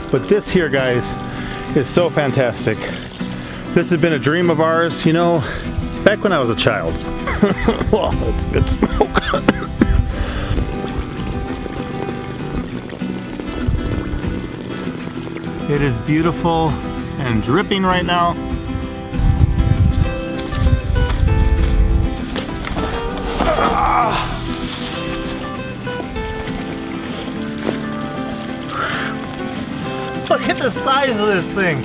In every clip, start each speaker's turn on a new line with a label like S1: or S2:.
S1: But this here, guys, is so fantastic. This has been a dream of ours, you know, back when I was a child. Well, it's good smoke. It is beautiful and dripping right now. Look at the size of this thing.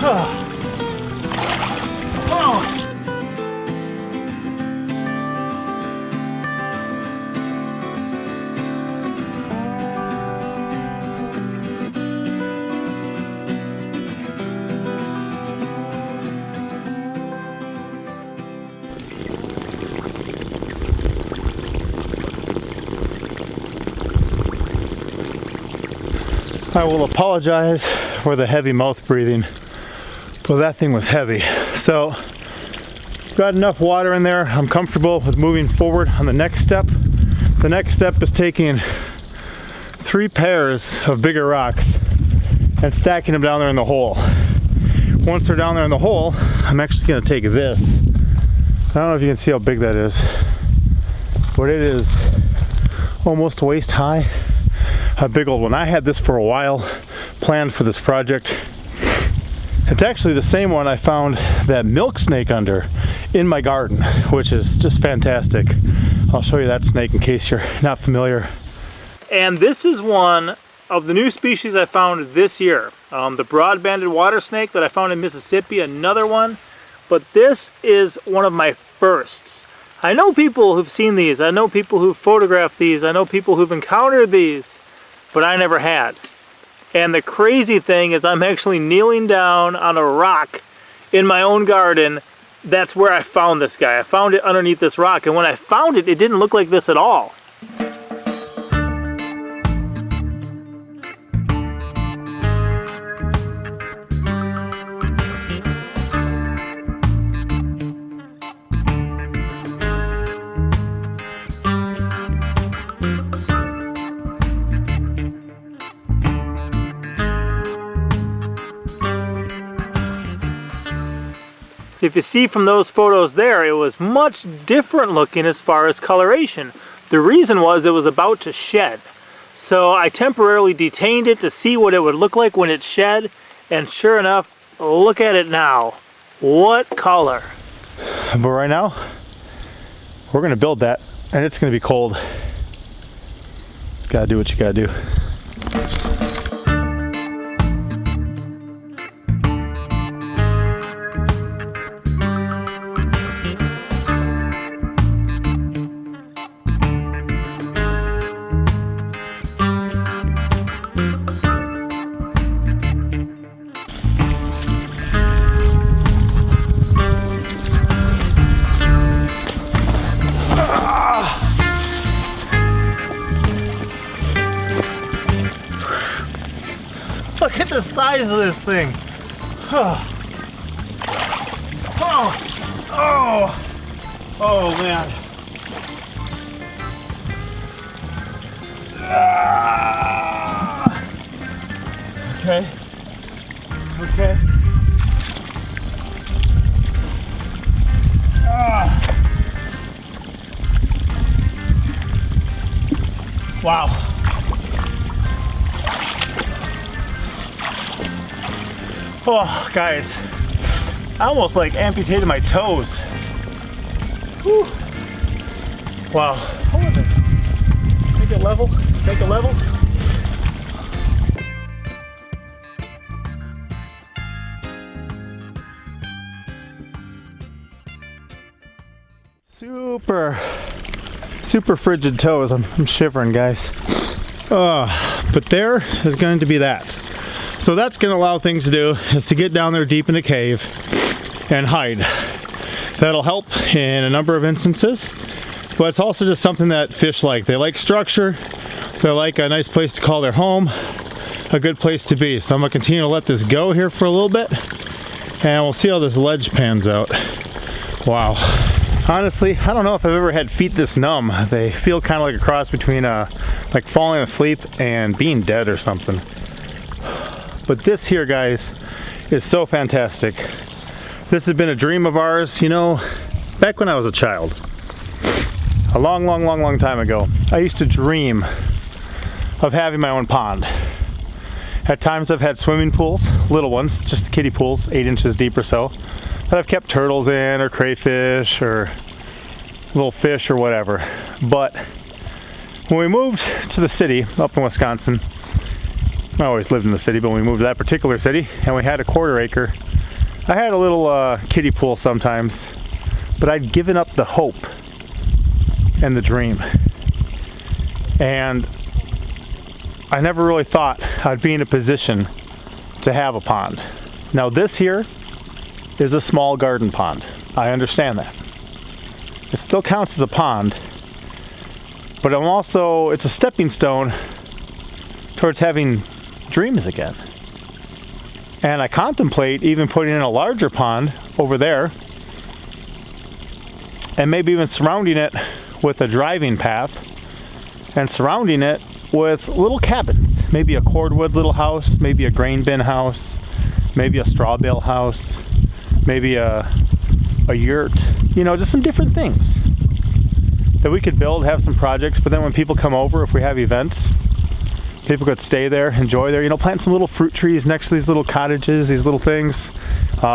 S1: Oh. I will apologize for the heavy mouth breathing, but that thing was heavy. So, got enough water in there. I'm comfortable with moving forward on the next step. The next step is taking 3 pairs of bigger rocks and stacking them down there in the hole. Once they're down there in the hole, I'm actually going to take this. I don't know if you can see how big that is, but it is almost waist high. A big old one. I had this for a while, planned for this project. It's actually the same one I found that milk snake under in my garden, which is just fantastic. I'll show you that snake in case you're not familiar. And this is one of the new species I found this year. The broad-banded water snake that I found in Mississippi, another one. But this is one of my firsts. I know people who've seen these, I know people who've photographed these, I know people who've encountered these, but I never had. And the crazy thing is I'm actually kneeling down on a rock in my own garden. That's where I found this guy. I found it underneath this rock, and when I found it, it didn't look like this at all. So if you see from those photos there, it was much different looking as far as coloration. The reason was it was about to shed. So I temporarily detained it to see what it would look like when it shed, and sure enough, look at it now. What color? But right now, we're gonna build that, and it's gonna be cold. Gotta do what you gotta do. Look at the size of this thing. Oh, man. Okay. Okay. Wow. Oh, guys, I almost like amputated my toes. Whew. Wow. Hold on a minute. Make it level. Make it level. Super frigid toes. I'm shivering, guys. But there is going to be that. So that's going to allow things to do is to get down there deep in the cave and hide. That'll help in a number of instances, but it's also just something that fish like. They like structure, they like a nice place to call their home, a good place to be. So I'm going to continue to let this go here for a little bit, and we'll see how this ledge pans out. Wow. Honestly, I don't know if I've ever had feet this numb. They feel kind of like a cross between like falling asleep and being dead or something. But this here, guys, is so fantastic. This has been a dream of ours, you know, back when I was a child. A long time ago, I used to dream of having my own pond. At times I've had swimming pools, little ones, just kiddie pools, 8 inches deep or so, that I've kept turtles in, or crayfish, or little fish, or whatever. But when we moved to the city up in Wisconsin, I always lived in the city, but when we moved to that particular city and we had a 1/4 acre, I had a little kiddie pool sometimes, but I'd given up the hope and the dream. And I never really thought I'd be in a position to have a pond. Now this here is a small garden pond. I understand that. It still counts as a pond, but it's a stepping stone towards having dreams again. And I contemplate even putting in a larger pond over there, and maybe even surrounding it with a driving path, and surrounding it with little cabins, maybe a cordwood little house, maybe a grain bin house, maybe a straw bale house, maybe a yurt, you know, just some different things that we could build, have some projects. But then when people come over, if we have events, people could stay there, enjoy there, you know, plant some little fruit trees next to these little cottages, these little things.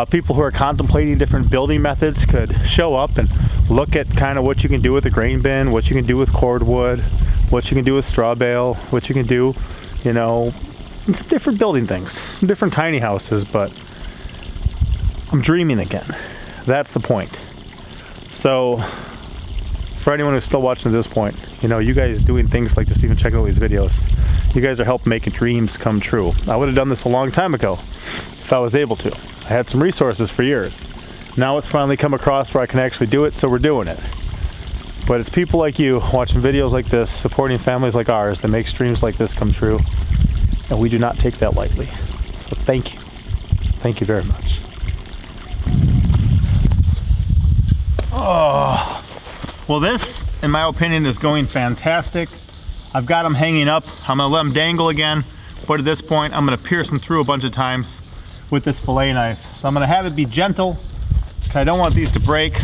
S1: People who are contemplating different building methods could show up and look at kind of what you can do with a grain bin, what you can do with cordwood, what you can do with straw bale, what you can do, you know, and some different building things, some different tiny houses. But I'm dreaming again. That's the point. So for anyone who's still watching at this point, you know, you guys doing things like just even checking out these videos, you guys are helping making dreams come true. I would have done this a long time ago if I was able to. I had some resources for years. Now it's finally come across where I can actually do it, so we're doing it. But it's people like you watching videos like this, supporting families like ours, that makes dreams like this come true. And we do not take that lightly. So thank you. Thank you very much. Oh, well, this, in my opinion, is going fantastic. I've got them hanging up. I'm gonna let them dangle again, but at this point, I'm gonna pierce them through a bunch of times with this fillet knife. So I'm gonna have it be gentle, because I don't want these to break.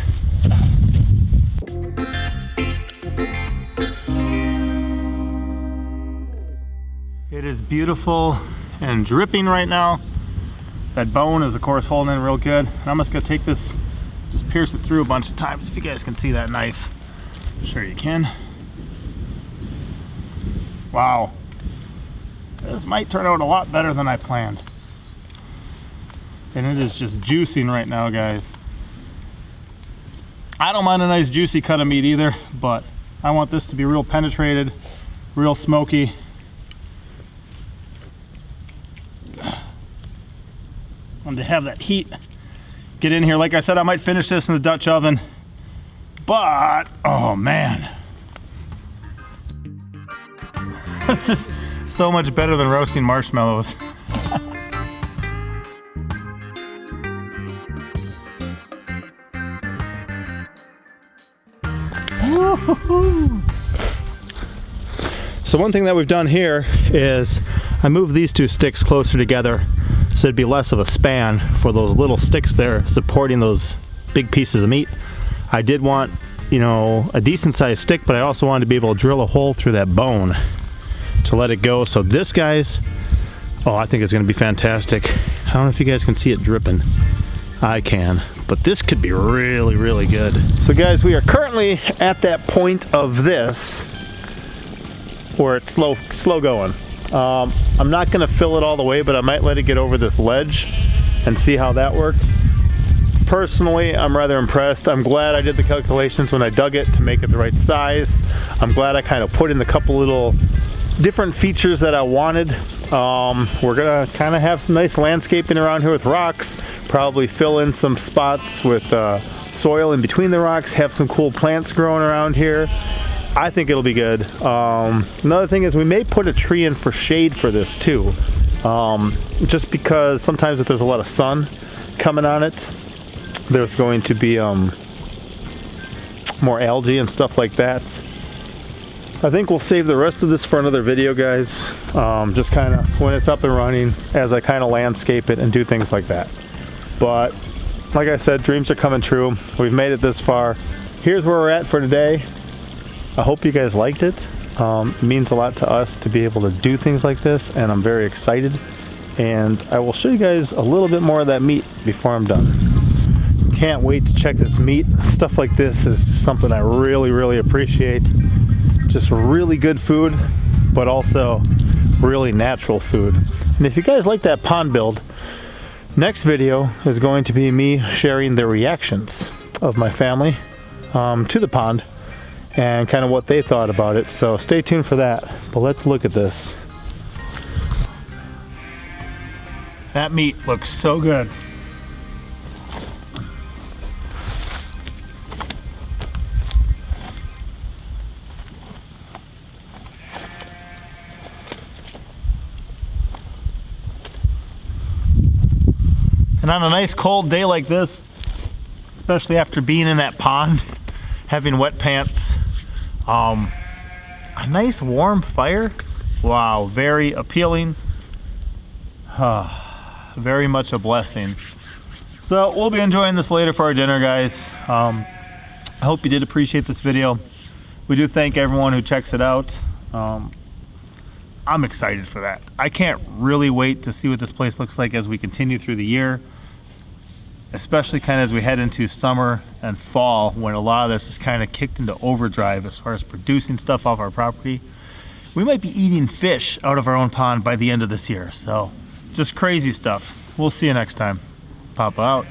S1: It is beautiful and dripping right now. That bone is, of course, holding in real good. And I'm just gonna take this, just pierce it through a bunch of times. If you guys can see that knife, I'm sure you can. Wow, this might turn out a lot better than I planned. And it is just juicing right now, guys. I don't mind a nice juicy cut of meat either, but I want this to be real penetrated, real smoky. I want to have that heat get in here. Like I said, I might finish this in the Dutch oven, but oh man. This is so much better than roasting marshmallows. So one thing that we've done here is I moved these two sticks closer together so it'd be less of a span for those little sticks there supporting those big pieces of meat. I did want, you know, a decent sized stick, but I also wanted to be able to drill a hole through that bone to let it go. So this, guys, oh, I think it's going to be fantastic. I don't know if you guys can see it dripping. I can, but this could be really, really good. So guys, we are currently at that point of this where it's slow going. I'm not going to fill it all the way, but I might let it get over this ledge and see how that works. Personally, I'm rather impressed. I'm glad I did the calculations when I dug it to make it the right size. I'm glad I kind of put in the couple little different features that I wanted. We're gonna kind of have some nice landscaping around here with rocks, probably fill in some spots with soil in between the rocks, have some cool plants growing around here. I think it'll be good. Another thing is we may put a tree in for shade for this too, just because sometimes if there's a lot of sun coming on it, there's going to be more algae and stuff like that. I think we'll save the rest of this for another video, guys. Just kind of when it's up and running, as I kind of landscape it and do things like that. But like I said, dreams are coming true. We've made it this far. Here's where we're at for today. I hope you guys liked it. It means a lot to us to be able to do things like this, and I'm very excited. And I will show you guys a little bit more of that meat before I'm done. Can't wait to check this meat. Stuff like this is just something I really, really appreciate. Just really good food, but also really natural food. And if you guys like that pond build, next video is going to be me sharing the reactions of my family to the pond and kind of what they thought about it. So stay tuned for that. But let's look at this. That meat looks so good. And on a nice cold day like this, especially after being in that pond, having wet pants, a nice warm fire, wow, very appealing. Very much a blessing. So we'll be enjoying this later for our dinner, guys. I hope you did appreciate this video. We do thank everyone who checks it out. I'm excited for that. I can't really wait to see what this place looks like as we continue through the year, especially kind of as we head into summer and fall, when a lot of this is kind of kicked into overdrive as far as producing stuff off our property. We might be eating fish out of our own pond by the end of this year. So just crazy stuff. We'll see you next time. Papa out.